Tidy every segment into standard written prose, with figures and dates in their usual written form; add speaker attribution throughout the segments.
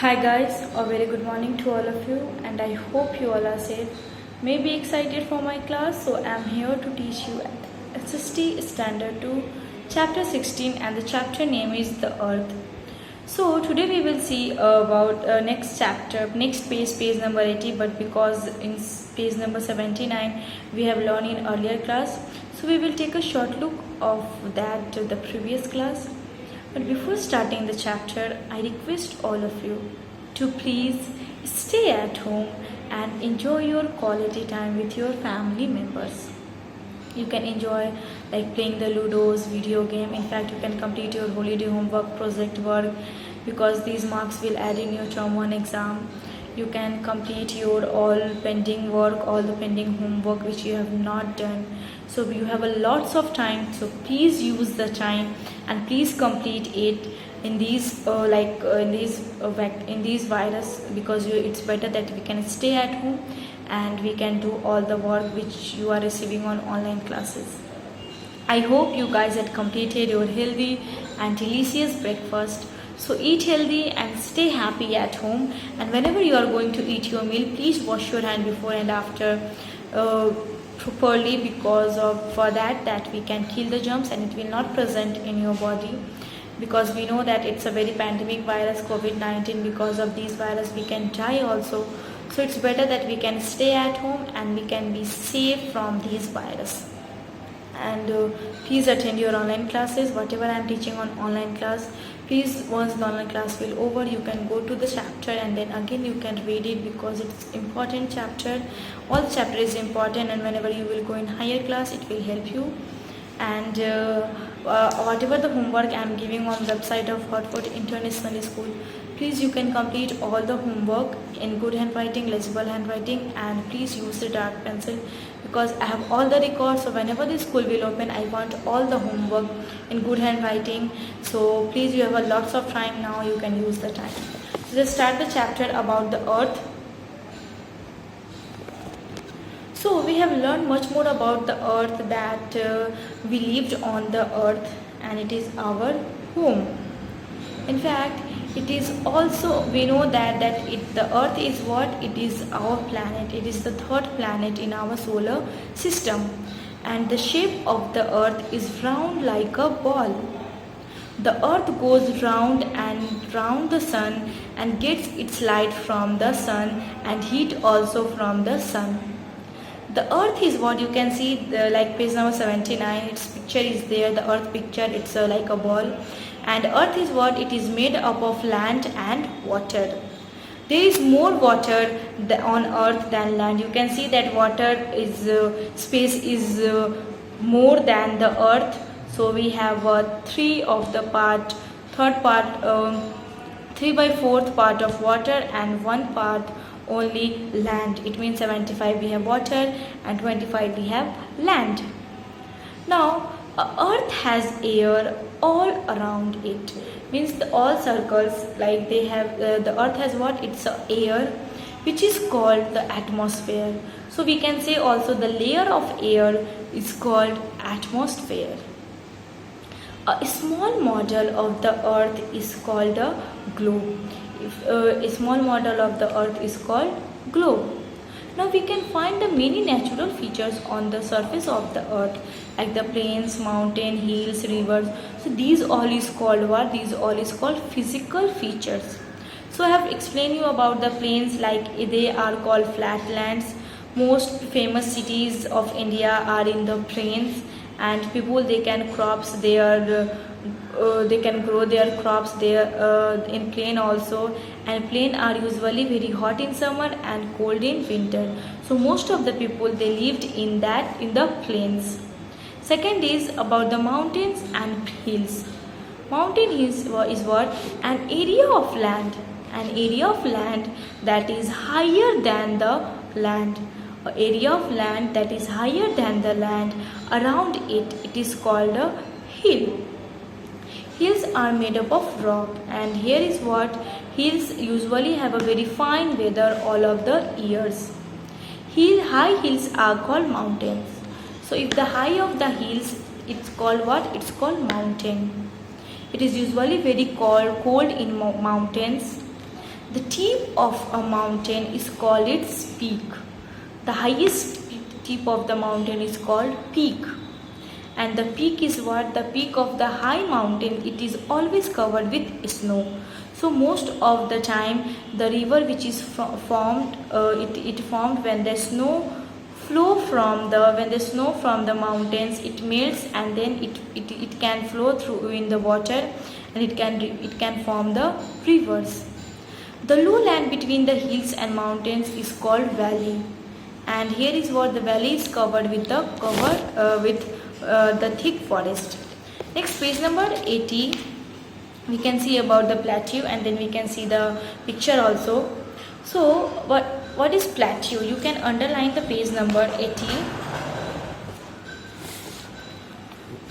Speaker 1: Hi guys, a very good morning to all of you, and I hope you all are safe. Maybe excited for my class, so I'm here to teach you at SST Standard 2 Chapter 16, and the chapter name is The Earth. So today we will see about next chapter, next page number 80, but because in page number 79 we have learned in earlier class, so we will take a short look of that the previous class. But before starting the chapter, I request all of you to please stay at home and enjoy your quality time with your family members. You can enjoy like playing the Ludos, video game. In fact, you can complete your holiday homework, project work, because these marks will add in your term 1 exam. You can complete your all pending work, all the pending homework which you have not done. So you have a lots of time, so please use the time and please complete it in these in these virus, because it's better that we can stay at home and we can do all the work which you are receiving on online classes. I hope you guys had completed your healthy and delicious breakfast. So eat healthy and stay happy at home, and whenever you are going to eat your meal, please wash your hand before and after properly, because for that we can kill the germs and it will not present in your body, because we know that it's a very pandemic virus, COVID-19. Because of these virus we can die also, so it's better that we can stay at home and we can be safe from these virus. And please attend your online classes, whatever I am teaching on online class. Please, once the online class will over, you can go to the chapter and then again you can read it, because it's important chapter. All chapter is important, and whenever you will go in higher class it will help you. And whatever the homework I am giving on website of Hartford International School, please you can complete all the homework in good handwriting, legible handwriting, and please use the dark pencil, because I have all the records. So whenever the school will open, I want all the homework in good handwriting. So please, you have a lots of time now, you can use the time. So just start the chapter about the earth. So we have learned much more about the earth, that we lived on the earth and it is our home. In fact, it is also, we know that the earth is what? It is our planet. It is the third planet in our solar system, and the shape of the earth is round like a ball. The earth goes round and round the sun and gets its light from the sun and heat also from the sun. The earth is what you can see, like page number 79, its picture is there, the earth picture, it's like a ball. And earth is what? It is made up of land and water. There is more water on earth than land. You can see that water is space is more than the earth. So we have 3 by 4th part of water and 1 part only land. It means 75 we have water and 25 we have land. Now earth has air all around it, means all circles, like they have the earth has what? It's air, which is called the atmosphere. So we can say also the layer of air is called atmosphere. A small model of the earth is called a globe. A small model of the earth is called globe. Now we can find the many natural features on the surface of the earth, like the plains, mountain, hills, rivers. So these all is called what? These all is called physical features. So I have explained you about the plains, like they are called flatlands. Most famous cities of India are in the plains, and people, they can crops their they can grow their crops there in plain also. And plain are usually very hot in summer and cold in winter. So most of the people, they lived in the plains. Second is about the mountains and hills. Mountain is what? An area of land that is higher than the land. An area of land that is higher than the land. Around it is called a hill. Hills are made up of rock, and here is what? Hills usually have a very fine weather all of the years. High hills are called mountains. So if the high of the hills, it's called what? It's called mountain. It is usually very cold in mountains. The tip of a mountain is called its peak. The highest tip of the mountain is called peak. And the peak is what? The peak of the high mountain, it is always covered with snow. So most of the time the river which is formed, it formed when the snow flow from the mountains, it melts, and then it can flow through in the water, and it can form the rivers. The lowland between the hills and mountains is called valley, and here is what the valley is covered with the thick forest. Next, page number 80, we can see about the plateau, and then we can see the picture also. So what is plateau? You can underline the page number 80.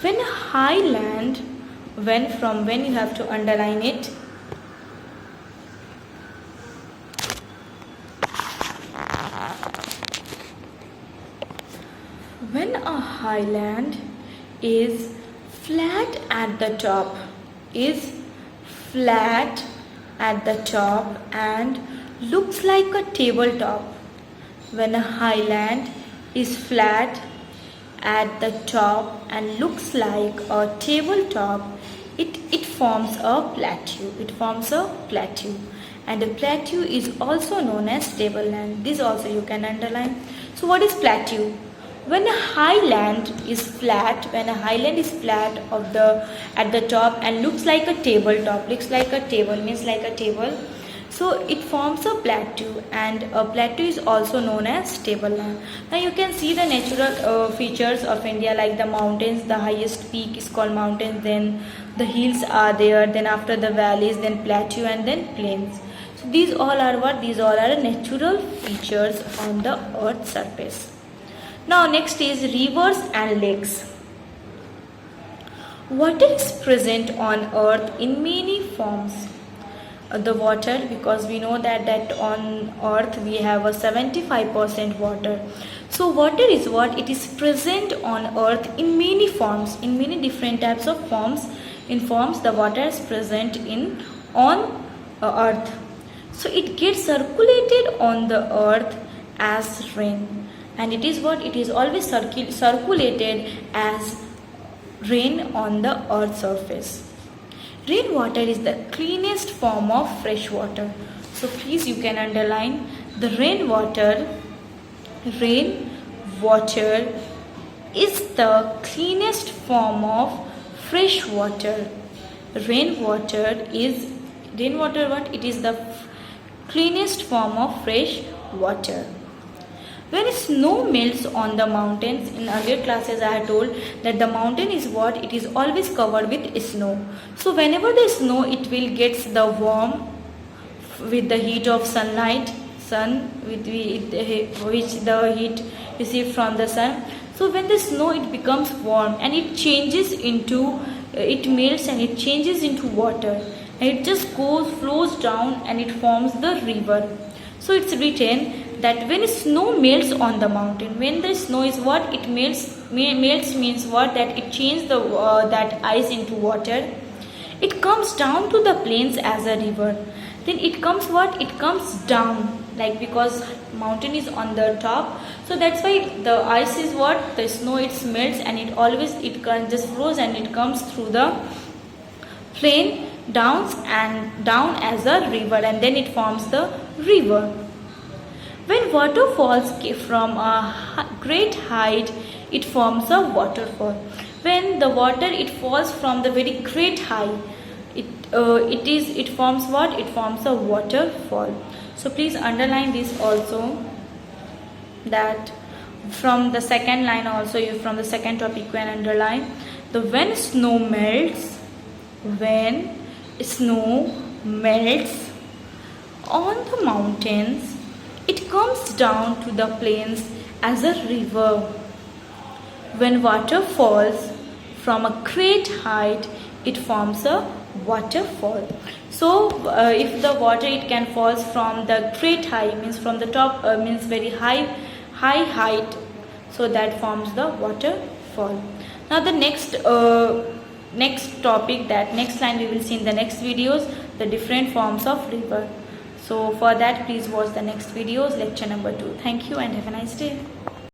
Speaker 1: When highland, when you have to underline it. When a highland is flat at the top, and looks like a tabletop. When a highland is flat at the top and looks like a tabletop, it forms a plateau. And a plateau is also known as tableland. This also you can underline. So what is plateau? When a highland is flat at the top and looks like a tabletop, means like a table. So it forms a plateau, and a plateau is also known as tableland. Now you can see the natural features of India, like the mountains. The highest peak is called mountains, then the hills are there, then after the valleys, then plateau, and then plains. So these all are what? These all are natural features on the earth's surface. Now next is rivers and lakes. Water is present on earth in many forms. The water, because we know that on earth we have a 75% water. So water is what? It is present on earth in many forms, in many different types of forms. In forms, the water is present on earth. So it gets circulated on the earth as rain. And it is what? It is always circulated as rain on the earth's surface. Rainwater is the cleanest form of fresh water. So please you can underline the rainwater. Rainwater is the cleanest form of fresh water. Rainwater what? It is the cleanest form of fresh water. When snow melts on the mountains, in earlier classes I had told that the mountain is what? It is always covered with snow. So whenever the snow, it will get the warm with the heat of sunlight, which the heat received from the sun. So when the snow, it becomes warm and it changes into, it melts and it changes into water. And it just flows down and it forms the river. So it's written that when snow melts on the mountain, when the snow is what? It melts means what? That it changes that ice into water. It comes down to the plains as a river. Then it comes what? It comes down, like because mountain is on the top. So that's why the ice is what? The snow, it melts and it just flows and it comes through the plain down as a river, and then it forms the river. When water falls from a great height, it forms a waterfall. When the water, it falls from the very great height, it forms what? It forms a waterfall. So please underline this also, that from the second line also, from the second topic you can underline the when snow melts on the mountains, it comes down to the plains as a river. When water falls from a great height, it forms a waterfall. So if the water, it can falls from the great height, means from the top, means very high height, so that forms the waterfall. Now the next topic, that next line we will see in the next videos, the different forms of river. So for that, please watch the next videos, lecture number 2. Thank you and have a nice day.